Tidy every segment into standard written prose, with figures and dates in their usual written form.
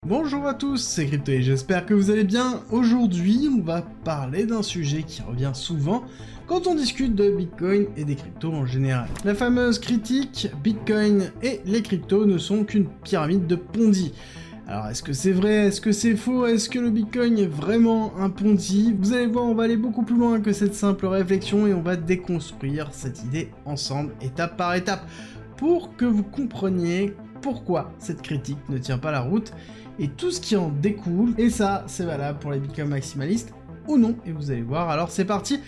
Bonjour à tous, c'est Crypto et j'espère que vous allez bien. Aujourd'hui, on va parler d'un sujet qui revient souvent quand on discute de Bitcoin et des cryptos en général. La fameuse critique, Bitcoin et les cryptos ne sont qu'une pyramide de Ponzi. Alors est-ce que c'est vrai, est-ce que c'est faux, est-ce que le Bitcoin est vraiment un Ponzi? Vous allez voir, on va aller beaucoup plus loin que cette simple réflexion et on va déconstruire cette idée ensemble, étape par étape, pour que vous compreniez pourquoi cette critique ne tient pas la route et tout ce qui en découle, et ça c'est valable pour les Bitcoin maximalistes ou non, et vous allez voir. Alors c'est parti.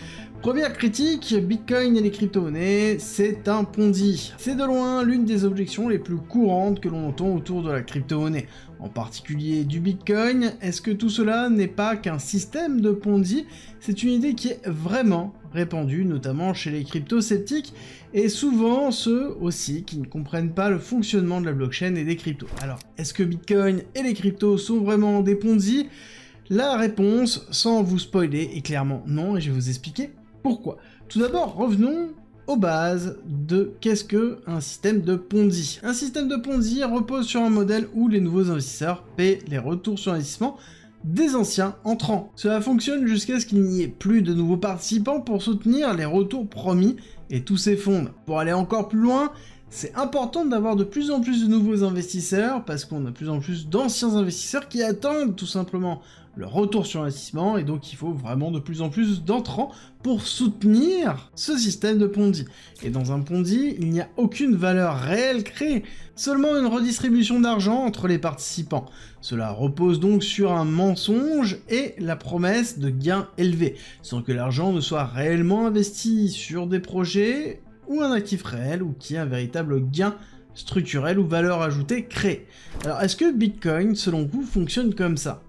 Première critique, Bitcoin et les crypto-monnaies, c'est un Ponzi. C'est de loin l'une des objections les plus courantes que l'on entend autour de la crypto-monnaie, en particulier du Bitcoin. Est-ce que tout cela n'est pas qu'un système de Ponzi? C'est une idée qui est vraiment répandue, notamment chez les crypto-sceptiques, et souvent ceux aussi qui ne comprennent pas le fonctionnement de la blockchain et des cryptos. Alors, est-ce que Bitcoin et les cryptos sont vraiment des Ponzi? La réponse, sans vous spoiler, est clairement non, et je vais vous expliquer pourquoi. Tout d'abord, revenons aux bases de qu'est-ce que un système de Ponzi. Un système de Ponzi repose sur un modèle où les nouveaux investisseurs paient les retours sur investissement des anciens entrants. Cela fonctionne jusqu'à ce qu'il n'y ait plus de nouveaux participants pour soutenir les retours promis et tout s'effondre. Pour aller encore plus loin, c'est important d'avoir de plus en plus de nouveaux investisseurs parce qu'on a de plus en plus d'anciens investisseurs qui attendent tout simplement le retour sur investissement, et donc il faut vraiment de plus en plus d'entrants pour soutenir ce système de Ponzi. Et dans un Ponzi, il n'y a aucune valeur réelle créée, seulement une redistribution d'argent entre les participants. Cela repose donc sur un mensonge et la promesse de gains élevés, sans que l'argent ne soit réellement investi sur des projets ou un actif réel ou qui ait un véritable gain structurel ou valeur ajoutée créée. Alors est-ce que Bitcoin, selon vous, fonctionne comme ça?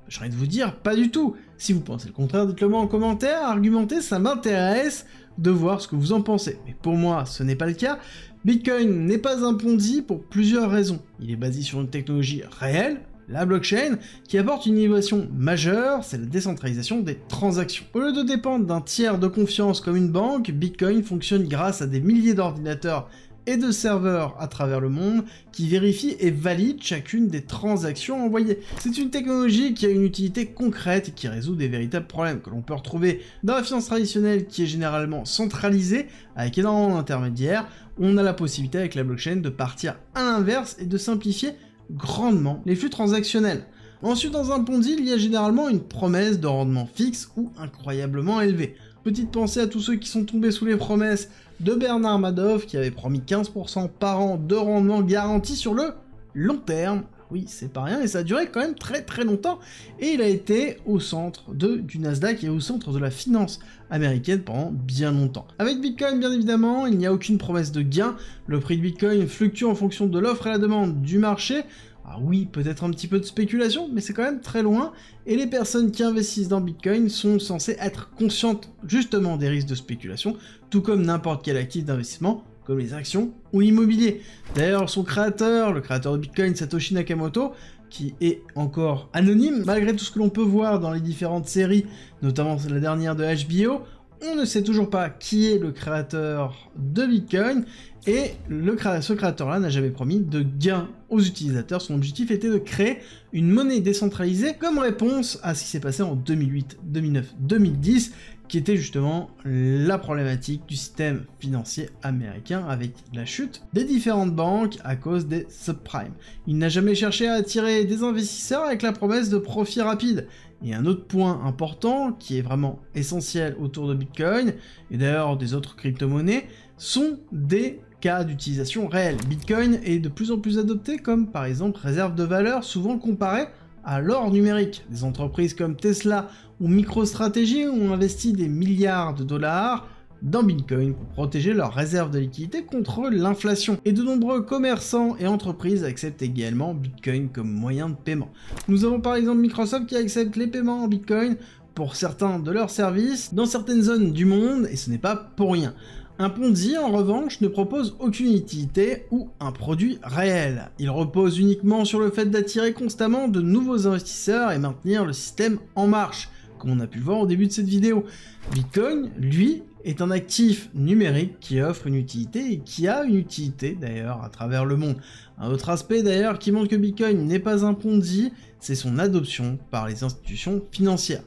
J'ai envie de vous dire, pas du tout. Si vous pensez le contraire, dites-le moi en commentaire, argumentez, ça m'intéresse de voir ce que vous en pensez. Mais pour moi, ce n'est pas le cas. Bitcoin n'est pas un Ponzi pour plusieurs raisons. Il est basé sur une technologie réelle, la blockchain, qui apporte une innovation majeure, c'est la décentralisation des transactions. Au lieu de dépendre d'un tiers de confiance comme une banque, Bitcoin fonctionne grâce à des milliers d'ordinateurs et de serveurs à travers le monde qui vérifient et valident chacune des transactions envoyées. C'est une technologie qui a une utilité concrète et qui résout des véritables problèmes que l'on peut retrouver dans la finance traditionnelle qui est généralement centralisée avec énormément d'intermédiaires. On a la possibilité avec la blockchain de partir à l'inverse et de simplifier grandement les flux transactionnels. Ensuite, dans un Ponzi, il y a généralement une promesse de rendement fixe ou incroyablement élevé. Petite pensée à tous ceux qui sont tombés sous les promesses de Bernard Madoff qui avait promis 15% par an de rendement garanti sur le long terme. Oui, c'est pas rien, et ça a duré quand même très très longtemps, et il a été au centre du Nasdaq et au centre de la finance américaine pendant bien longtemps. Avec Bitcoin, bien évidemment, il n'y a aucune promesse de gain, le prix de Bitcoin fluctue en fonction de l'offre et la demande du marché. Ah oui, peut-être un petit peu de spéculation, mais c'est quand même très loin, et les personnes qui investissent dans Bitcoin sont censées être conscientes justement des risques de spéculation, tout comme n'importe quel actif d'investissement, comme les actions ou l'immobilier. D'ailleurs, son créateur, le créateur de Bitcoin, Satoshi Nakamoto, qui est encore anonyme, malgré tout ce que l'on peut voir dans les différentes séries, notamment la dernière de HBO, on ne sait toujours pas qui est le créateur de Bitcoin, et ce créateur-là n'a jamais promis de gain aux utilisateurs. Son objectif était de créer une monnaie décentralisée comme réponse à ce qui s'est passé en 2008, 2009, 2010, qui était justement la problématique du système financier américain avec la chute des différentes banques à cause des subprimes. Il n'a jamais cherché à attirer des investisseurs avec la promesse de profit rapide. Et un autre point important, qui est vraiment essentiel autour de Bitcoin, et d'ailleurs des autres crypto-monnaies, sont des cas d'utilisation réelle. Bitcoin est de plus en plus adopté comme par exemple réserve de valeur, souvent comparée à l'or numérique. Des entreprises comme Tesla ou MicroStrategy ont investi des milliards de dollars dans Bitcoin pour protéger leurs réserves de liquidité contre l'inflation. Et de nombreux commerçants et entreprises acceptent également Bitcoin comme moyen de paiement. Nous avons par exemple Microsoft qui accepte les paiements en Bitcoin pour certains de leurs services dans certaines zones du monde, et ce n'est pas pour rien. Un Ponzi, en revanche, ne propose aucune utilité ou un produit réel. Il repose uniquement sur le fait d'attirer constamment de nouveaux investisseurs et maintenir le système en marche, comme on a pu le voir au début de cette vidéo. Bitcoin, lui, est un actif numérique qui offre une utilité et qui a une utilité d'ailleurs à travers le monde. Un autre aspect d'ailleurs qui montre que Bitcoin n'est pas un Ponzi, c'est son adoption par les institutions financières.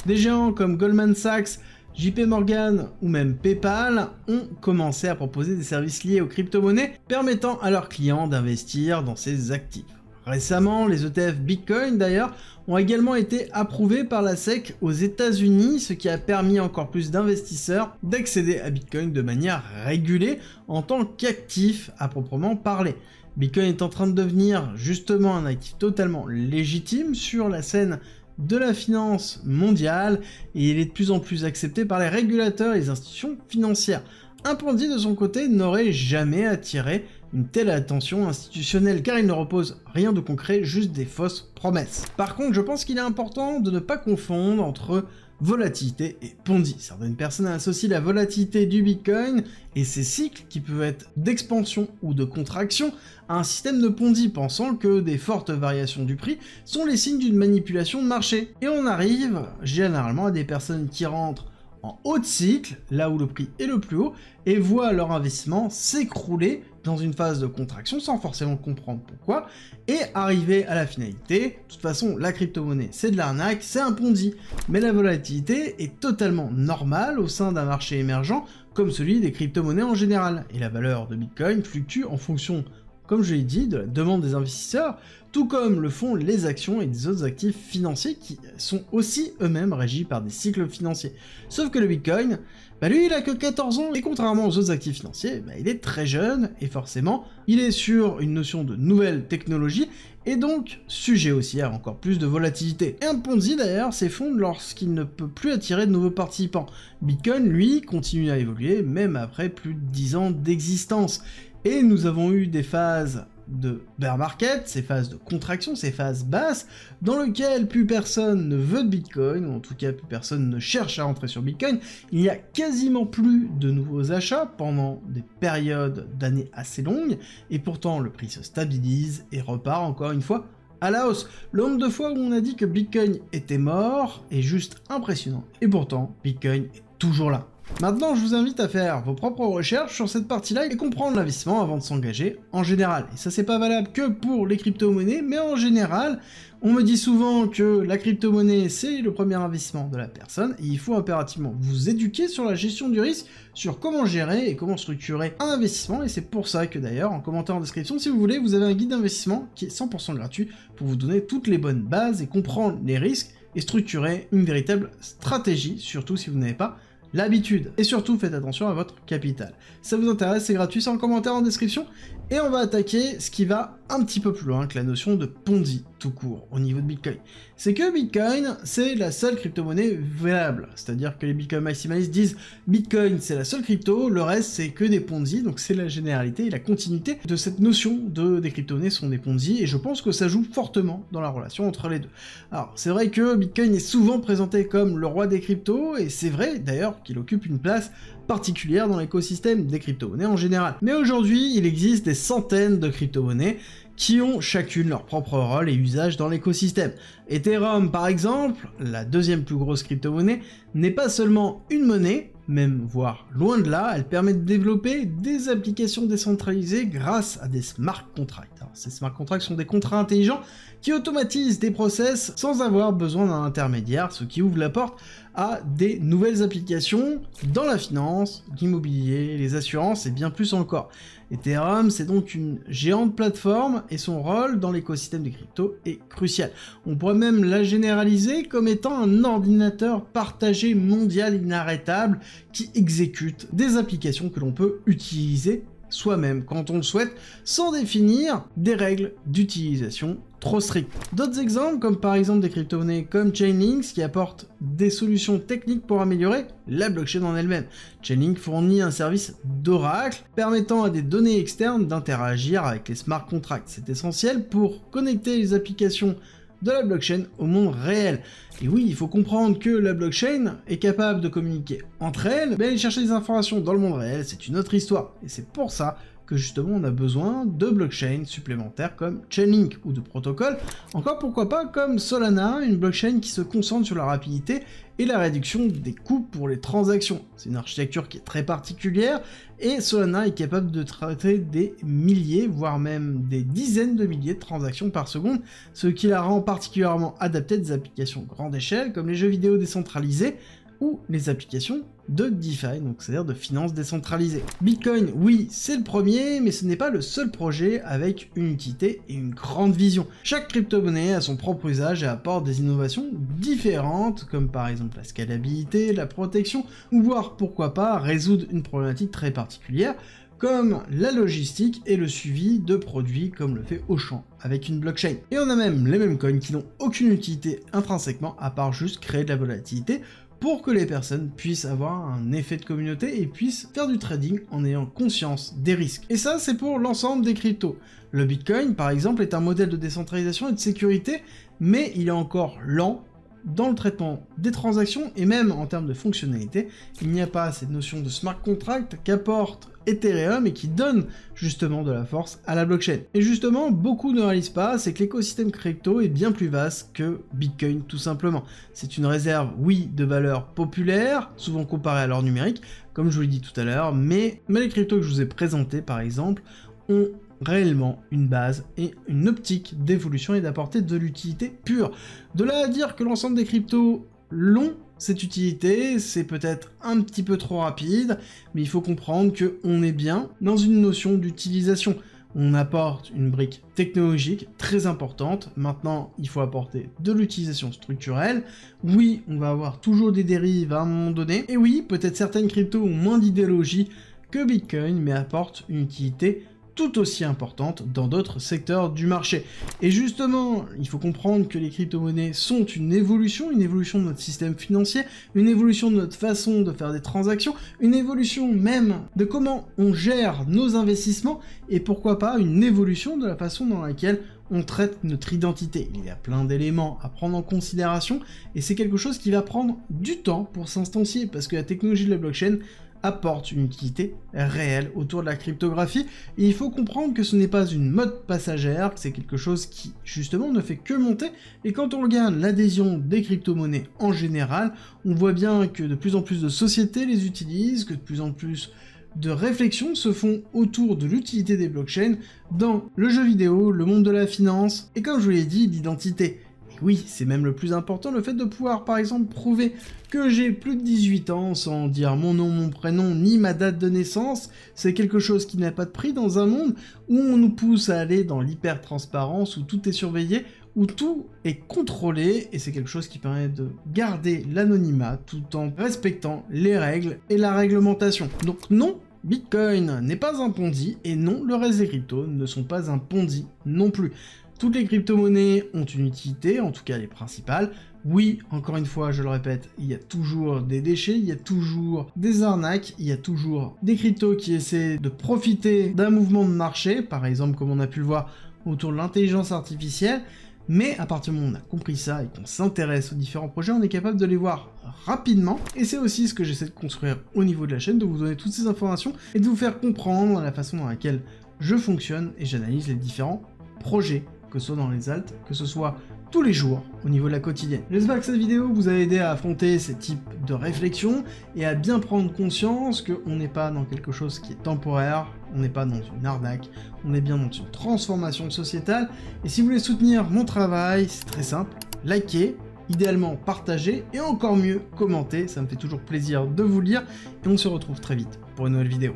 Des géants comme Goldman Sachs, JP Morgan ou même PayPal ont commencé à proposer des services liés aux crypto-monnaies permettant à leurs clients d'investir dans ces actifs. Récemment, les ETF Bitcoin d'ailleurs ont également été approuvés par la SEC aux États-Unis, ce qui a permis encore plus d'investisseurs d'accéder à Bitcoin de manière régulée en tant qu'actif à proprement parler. Bitcoin est en train de devenir justement un actif totalement légitime sur la scène de la finance mondiale et il est de plus en plus accepté par les régulateurs et les institutions financières. Un Ponzi de son côté n'aurait jamais attiré une telle attention institutionnelle car il ne repose rien de concret, juste des fausses promesses. Par contre, je pense qu'il est important de ne pas confondre entre volatilité et Ponzi. Certaines personnes associent la volatilité du Bitcoin et ses cycles qui peuvent être d'expansion ou de contraction à un système de Ponzi, pensant que des fortes variations du prix sont les signes d'une manipulation de marché. Et on arrive généralement à des personnes qui rentrent en haut de cycle, là où le prix est le plus haut, et voient leur investissement s'écrouler dans une phase de contraction sans forcément comprendre pourquoi, et arriver à la finalité. De toute façon, la crypto-monnaie, c'est de l'arnaque, c'est un Ponzi. Mais la volatilité est totalement normale au sein d'un marché émergent comme celui des crypto-monnaies en général. Et la valeur de Bitcoin fluctue en fonction, comme je l'ai dit, de la demande des investisseurs, tout comme le font les actions et des autres actifs financiers qui sont aussi eux-mêmes régis par des cycles financiers. Sauf que le Bitcoin, lui il a que 14 ans et contrairement aux autres actifs financiers, il est très jeune et forcément il est sur une notion de nouvelle technologie et donc sujet aussi à encore plus de volatilité. Et un Ponzi d'ailleurs s'effondre lorsqu'il ne peut plus attirer de nouveaux participants. Bitcoin lui continue à évoluer même après plus de 10 ans d'existence. Et nous avons eu des phases de bear market, ces phases de contraction, ces phases basses, dans lesquelles plus personne ne veut de Bitcoin, ou en tout cas plus personne ne cherche à rentrer sur Bitcoin. Il n'y a quasiment plus de nouveaux achats pendant des périodes d'années assez longues, et pourtant le prix se stabilise et repart encore une fois à la hausse. Le nombre de fois où on a dit que Bitcoin était mort est juste impressionnant, et pourtant Bitcoin est toujours là. Maintenant, je vous invite à faire vos propres recherches sur cette partie-là et comprendre l'investissement avant de s'engager en général. Et ça, c'est pas valable que pour les crypto-monnaies, mais en général, on me dit souvent que la crypto-monnaie, c'est le premier investissement de la personne, et il faut impérativement vous éduquer sur la gestion du risque, sur comment gérer et comment structurer un investissement, et c'est pour ça que d'ailleurs, en commentaire en description, si vous voulez, vous avez un guide d'investissement qui est 100% gratuit pour vous donner toutes les bonnes bases et comprendre les risques et structurer une véritable stratégie, surtout si vous n'avez pas l'habitude. Et surtout, faites attention à votre capital. Si ça vous intéresse, c'est gratuit, c'est en commentaire en description. Et on va attaquer ce qui va un petit peu plus loin que la notion de Ponzi, tout court, au niveau de Bitcoin. C'est que Bitcoin, c'est la seule crypto-monnaie valable. C'est-à-dire que les Bitcoin maximalistes disent Bitcoin, c'est la seule crypto, le reste, c'est que des Ponzi. Donc c'est la généralité et la continuité de cette notion des crypto-monnaies sont des Ponzi. Et je pense que ça joue fortement dans la relation entre les deux. Alors, c'est vrai que Bitcoin est souvent présenté comme le roi des cryptos, et c'est vrai, d'ailleurs, qu'il occupe une place particulière dans l'écosystème des crypto-monnaies en général. Mais aujourd'hui, il existe des centaines de crypto-monnaies qui ont chacune leur propre rôle et usage dans l'écosystème. Ethereum, par exemple, la deuxième plus grosse crypto-monnaie, n'est pas seulement une monnaie, même voire loin de là, elle permet de développer des applications décentralisées grâce à des smart contracts. Alors, ces smart contracts sont des contrats intelligents qui automatisent des process sans avoir besoin d'un intermédiaire, ce qui ouvre la porte à des nouvelles applications dans la finance, l'immobilier, les assurances et bien plus encore. Ethereum, c'est donc une géante plateforme et son rôle dans l'écosystème des cryptos est crucial. On pourrait même la généraliser comme étant un ordinateur partagé mondial inarrêtable qui exécute des applications que l'on peut utiliser soi-même quand on le souhaite, sans définir des règles d'utilisation trop strictes. D'autres exemples, comme par exemple des crypto-monnaies comme Chainlink, qui apportent des solutions techniques pour améliorer la blockchain en elle-même. Chainlink fournit un service d'oracle permettant à des données externes d'interagir avec les smart contracts. C'est essentiel pour connecter les applications de la blockchain au monde réel. Et oui, il faut comprendre que la blockchain est capable de communiquer entre elles, mais aller chercher des informations dans le monde réel, c'est une autre histoire. Et c'est pour ça que justement on a besoin de blockchains supplémentaires comme Chainlink ou de protocoles, encore pourquoi pas comme Solana, une blockchain qui se concentre sur la rapidité et la réduction des coûts pour les transactions. C'est une architecture qui est très particulière et Solana est capable de traiter des milliers, voire même des dizaines de milliers de transactions par seconde, ce qui la rend particulièrement adaptée à des applications grande échelle comme les jeux vidéo décentralisés ou les applications de DeFi, donc c'est-à-dire de finances décentralisées. Bitcoin, oui, c'est le premier, mais ce n'est pas le seul projet avec une utilité et une grande vision. Chaque crypto-monnaie a son propre usage et apporte des innovations différentes, comme par exemple la scalabilité, la protection, ou voire pourquoi pas résoudre une problématique très particulière, comme la logistique et le suivi de produits comme le fait Auchan avec une blockchain. Et on a même les mêmes coins qui n'ont aucune utilité intrinsèquement à part juste créer de la volatilité pour que les personnes puissent avoir un effet de communauté et puissent faire du trading en ayant conscience des risques. Et ça, c'est pour l'ensemble des cryptos. Le Bitcoin, par exemple, est un modèle de décentralisation et de sécurité, mais il est encore lent dans le traitement des transactions et même en termes de fonctionnalité. Il n'y a pas cette notion de smart contract qu'apporte Ethereum et qui donne justement de la force à la blockchain. Et justement, beaucoup ne réalisent pas, c'est que l'écosystème crypto est bien plus vaste que Bitcoin tout simplement. C'est une réserve, oui, de valeurs populaires, souvent comparée à l'or numérique, comme je vous l'ai dit tout à l'heure, mais les cryptos que je vous ai présentés par exemple ont réellement une base et une optique d'évolution et d'apporter de l'utilité pure. De là à dire que l'ensemble des cryptos l'ont, cette utilité, c'est peut-être un petit peu trop rapide, mais il faut comprendre qu'on est bien dans une notion d'utilisation. On apporte une brique technologique très importante, maintenant il faut apporter de l'utilisation structurelle, oui, on va avoir toujours des dérives à un moment donné, et oui, peut-être certaines cryptos ont moins d'idéologie que Bitcoin, mais apportent une utilité tout aussi importante dans d'autres secteurs du marché. Et justement, il faut comprendre que les crypto-monnaies sont une évolution de notre système financier, une évolution de notre façon de faire des transactions, une évolution même de comment on gère nos investissements, et pourquoi pas une évolution de la façon dans laquelle on traite notre identité. Il y a plein d'éléments à prendre en considération, et c'est quelque chose qui va prendre du temps pour s'instancier, parce que la technologie de la blockchain apporte une utilité réelle autour de la cryptographie, et il faut comprendre que ce n'est pas une mode passagère, que c'est quelque chose qui justement ne fait que monter, et quand on regarde l'adhésion des crypto-monnaies en général, on voit bien que de plus en plus de sociétés les utilisent, que de plus en plus de réflexions se font autour de l'utilité des blockchains dans le jeu vidéo, le monde de la finance, et comme je vous l'ai dit, l'identité. Oui, c'est même le plus important, le fait de pouvoir par exemple prouver que j'ai plus de 18 ans sans dire mon nom, mon prénom, ni ma date de naissance, c'est quelque chose qui n'a pas de prix dans un monde où on nous pousse à aller dans l'hyper-transparence, où tout est surveillé, où tout est contrôlé, et c'est quelque chose qui permet de garder l'anonymat tout en respectant les règles et la réglementation. Donc non, Bitcoin n'est pas un Ponzi, et non, le reste des cryptos ne sont pas un Ponzi non plus. Toutes les crypto-monnaies ont une utilité, en tout cas les principales. Oui, encore une fois, je le répète, il y a toujours des déchets, il y a toujours des arnaques, il y a toujours des cryptos qui essaient de profiter d'un mouvement de marché, par exemple comme on a pu le voir autour de l'intelligence artificielle, mais à partir du moment où on a compris ça et qu'on s'intéresse aux différents projets, on est capable de les voir rapidement, et c'est aussi ce que j'essaie de construire au niveau de la chaîne, de vous donner toutes ces informations et de vous faire comprendre la façon dans laquelle je fonctionne et j'analyse les différents projets, que ce soit dans les alts, que ce soit tous les jours au niveau de la quotidienne. J'espère que cette vidéo vous a aidé à affronter ces types de réflexions et à bien prendre conscience qu'on n'est pas dans quelque chose qui est temporaire, on n'est pas dans une arnaque, on est bien dans une transformation sociétale. Et si vous voulez soutenir mon travail, c'est très simple, likez, idéalement partagez et encore mieux commentez, ça me fait toujours plaisir de vous lire et on se retrouve très vite pour une nouvelle vidéo.